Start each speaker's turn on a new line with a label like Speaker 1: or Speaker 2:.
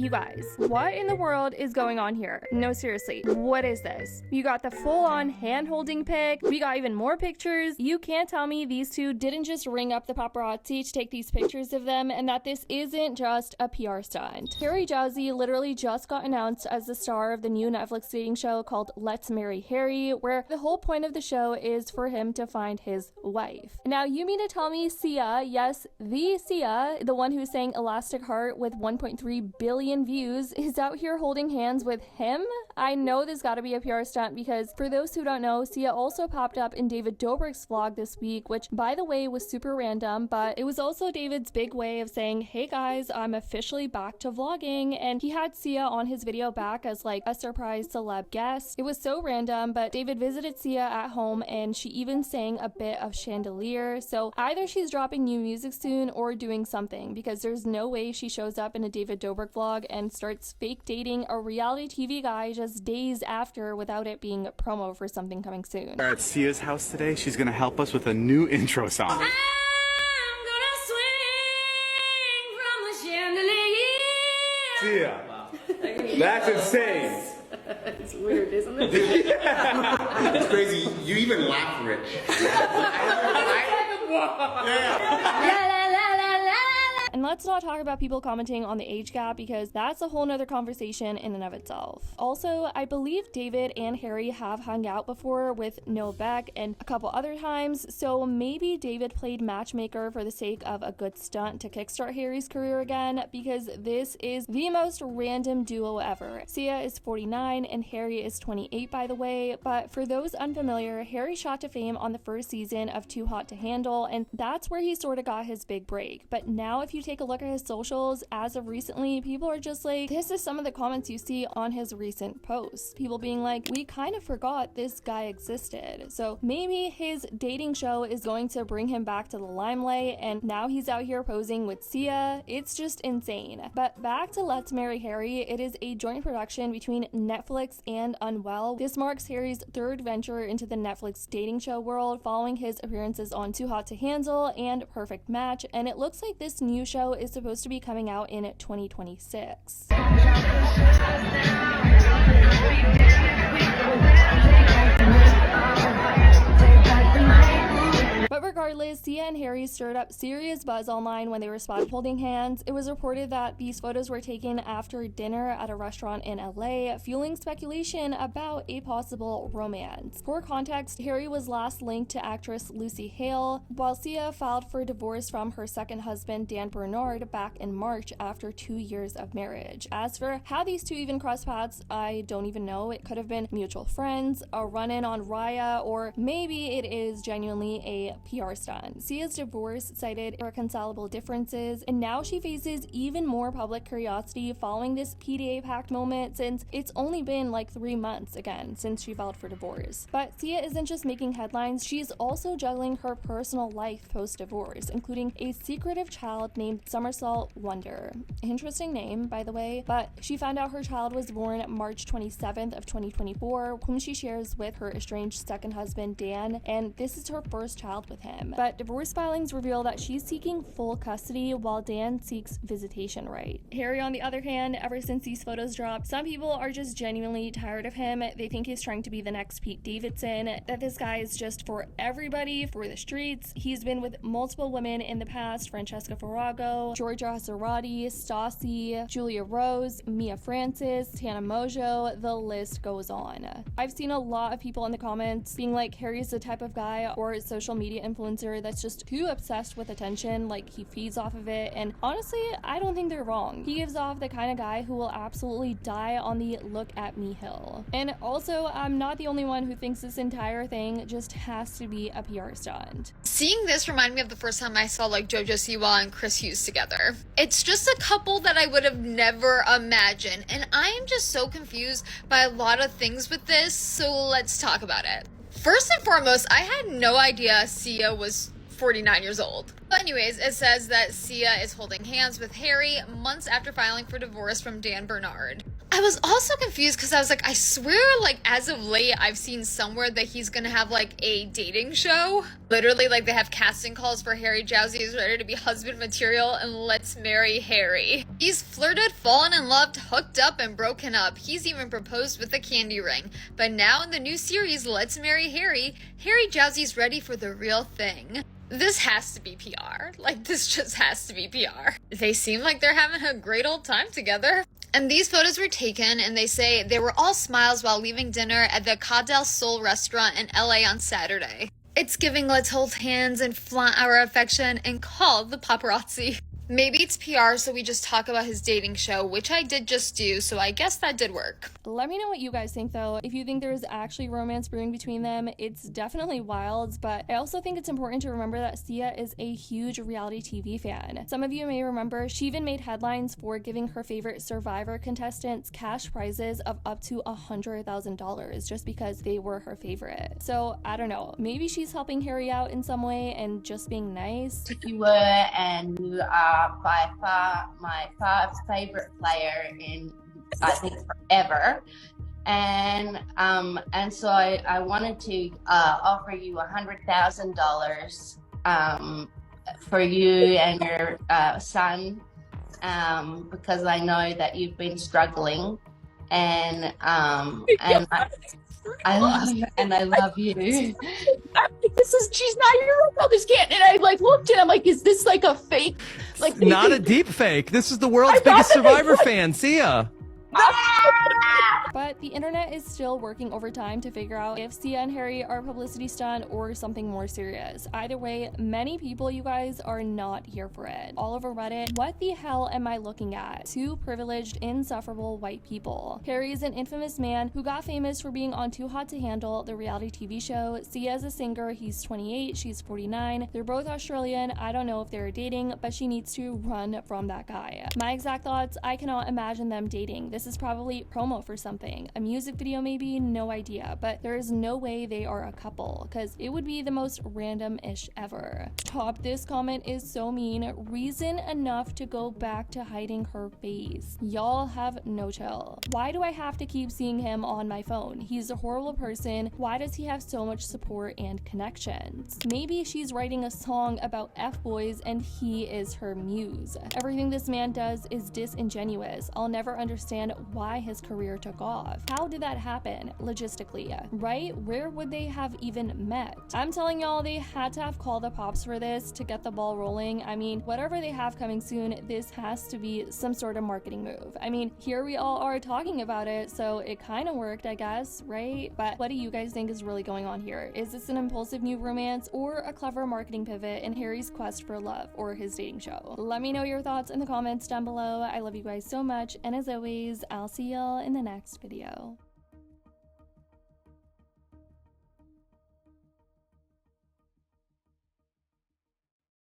Speaker 1: You guys, what in the world is going on here? No, seriously, what is this? You got the full-on hand-holding pic. We got even more pictures. You can't tell me these two didn't just ring up the paparazzi to take these pictures of them and that this isn't just a PR stunt. Harry Jowsey literally just got announced as the star of the new Netflix dating show called Let's Marry Harry, where the whole point of the show is for him to find his wife. Now, you mean to tell me Sia, yes, the Sia, the one who sang Elastic Heart with 1.3 billion views, is out here holding hands with him? I know this gotta be a PR stunt because for those who don't know, Sia also popped up in David Dobrik's vlog this week, which by the way was super random, but it was also David's big way of saying, hey guys, I'm officially back to vlogging, and he had Sia on his video back as like a surprise celeb guest. It was so random, but David visited Sia at home and she even sang a bit of Chandelier, so either she's dropping new music soon or doing something, because there's no way she shows up in a David Dobrik vlog and starts fake dating a reality TV guy just days after without it being a promo for something coming soon.
Speaker 2: We're at Sia's house today. She's gonna help us with a new intro song.
Speaker 3: I'm gonna swing from a chandelier.
Speaker 2: Sia, that's insane.
Speaker 3: It's weird, isn't it?
Speaker 4: It's crazy. You even laugh, Rich.
Speaker 1: And let's not talk about people commenting on the age gap because that's a whole nother conversation in and of itself. Also, I believe David and Harry have hung out before with Noah Beck and a couple other times, so maybe David played matchmaker for the sake of a good stunt to kickstart Harry's career again, because this is the most random duo ever. Sia is 49 and Harry is 28, by the way, but for those unfamiliar, Harry shot to fame on the first season of Too Hot to Handle, and that's where he sort of got his big break. But now if you take a look at his socials, as of recently, people are just like, this is some of the comments you see on his recent posts. People being like, we kind of forgot this guy existed. So maybe his dating show is going to bring him back to the limelight, and now he's out here posing with Sia. It's just insane. But back to Let's Marry Harry, it is a joint production between Netflix and Unwell. This marks Harry's third venture into the Netflix dating show world, following his appearances on Too Hot to Handle and Perfect Match, and it looks like this new show is supposed to be coming out in 2026. But regardless, Sia and Harry stirred up serious buzz online when they were spotted holding hands. It was reported that these photos were taken after dinner at a restaurant in LA, fueling speculation about a possible romance. For context, Harry was last linked to actress Lucy Hale, while Sia filed for divorce from her second husband Dan Bernard back in March after 2 years of marriage. As for how these two even crossed paths, I don't even know. It could have been mutual friends, a run-in on Raya, or maybe it is genuinely a PR stunt. Sia's divorce cited irreconcilable differences, and now she faces even more public curiosity following this PDA-packed moment, since it's only been like 3 months again since she filed for divorce. But Sia isn't just making headlines, she's also juggling her personal life post-divorce, including a secretive child named Somersault Wonder. Interesting name, by the way, but she found out her child was born March 27th of 2024, whom she shares with her estranged second husband Dan, and this is her first child with him. But divorce filings reveal that she's seeking full custody while Dan seeks visitation right. Harry, on the other hand, ever since these photos dropped, some people are just genuinely tired of him. They think he's trying to be the next Pete Davidson, that this guy is just for everybody, for the streets. He's been with multiple women in the past: Francesca Farrago, Georgia Cerati, Stassi, Julia Rose, Mia Francis, Tana Mojo, the list goes on. I've seen a lot of people in the comments being like, Harry's the type of guy or social media influencer that's just too obsessed with attention, like he feeds off of it, and honestly, I don't think they're wrong. He gives off the kind of guy who will absolutely die on the look at me hill. And also, I'm not the only one who thinks this entire thing just has to be a PR stunt.
Speaker 5: Seeing this reminded me of the first time I saw like JoJo Siwa and Chris Hughes together. It's just a couple that I would have never imagined, and I am just so confused by a lot of things with this, so let's talk about it. First and foremost, I had no idea Sia was 49 years old. But anyways, it says that Sia is holding hands with Harry months after filing for divorce from Dan Bernard. I I was also confused because I was like, I swear, like, as of late, I've seen somewhere that he's gonna have, like, a dating show. Literally, like, they have casting calls for Harry Jowsey is ready to be husband material and let's marry Harry. He's flirted, fallen in love, hooked up, and broken up. He's even proposed with a candy ring. But now in the new series, Let's Marry Harry, Harry Jowsey's ready for the real thing. This has to be PR. Like, this just has to be PR. They seem like they're having a great old time together. And these photos were taken, and they say they were all smiles while leaving dinner at the Ca del Sol restaurant in LA on Saturday. It's giving let's hold hands and flaunt our affection and call the paparazzi. Maybe it's PR, so we just talk about his dating show, which I did just do, so I guess that did work.
Speaker 1: Let me know what you guys think, though. If you think there's actually romance brewing between them, it's definitely wild, but I also think it's important to remember that Sia is a huge reality TV fan. Some of you may remember she even made headlines for giving her favorite Survivor contestants cash prizes of up to $100,000 just because they were her favorite. So, I don't know. Maybe she's helping Harry out in some way and just being nice.
Speaker 6: You were, and you are by far my favorite player in, I think, forever. And so I wanted to offer you $100,000 for you and your son, because I know that you've been struggling, and I love you.
Speaker 7: She's 9-year-old. No, this can't. And I like looked and I'm like, is this like a fake? Like,
Speaker 8: not a deep fake. This is the world's biggest Survivor fan, Sia.
Speaker 1: But the internet is still working overtime to figure out if Sia and Harry are a publicity stunt or something more serious. Either way, many people, you guys, are not here for it. All over Reddit, what the hell am I looking at? Two privileged, insufferable white people. Harry is an infamous man who got famous for being on Too Hot to Handle, the reality TV show. Sia is a singer. He's 28, she's 49. They're both Australian. I don't know if they're dating, but she needs to run from that guy. My exact thoughts, I cannot imagine them dating. This is probably promo for something. A music video maybe, no idea, but there is no way they are a couple because it would be the most random-ish ever. Top, this comment is so mean. Reason enough to go back to hiding her face. Y'all have no chill. Why do I have to keep seeing him on my phone? He's a horrible person. Why does he have so much support and connections? Maybe she's writing a song about F-boys and he is her muse. Everything this man does is disingenuous. I'll never understand why his career took off. How did that happen logistically, right? Where would they have even met? I'm telling y'all, they had to have called the Pops for this to get the ball rolling. I mean, whatever they have coming soon, this has to be some sort of marketing move. I mean, here we all are talking about it, so it kind of worked, I guess, right? But what do you guys think is really going on here? Is this an impulsive new romance or a clever marketing pivot in Harry's quest for love or his dating show? Let me know your thoughts in the comments down below. I love you guys so much, and as always, I'll see y'all in the next video.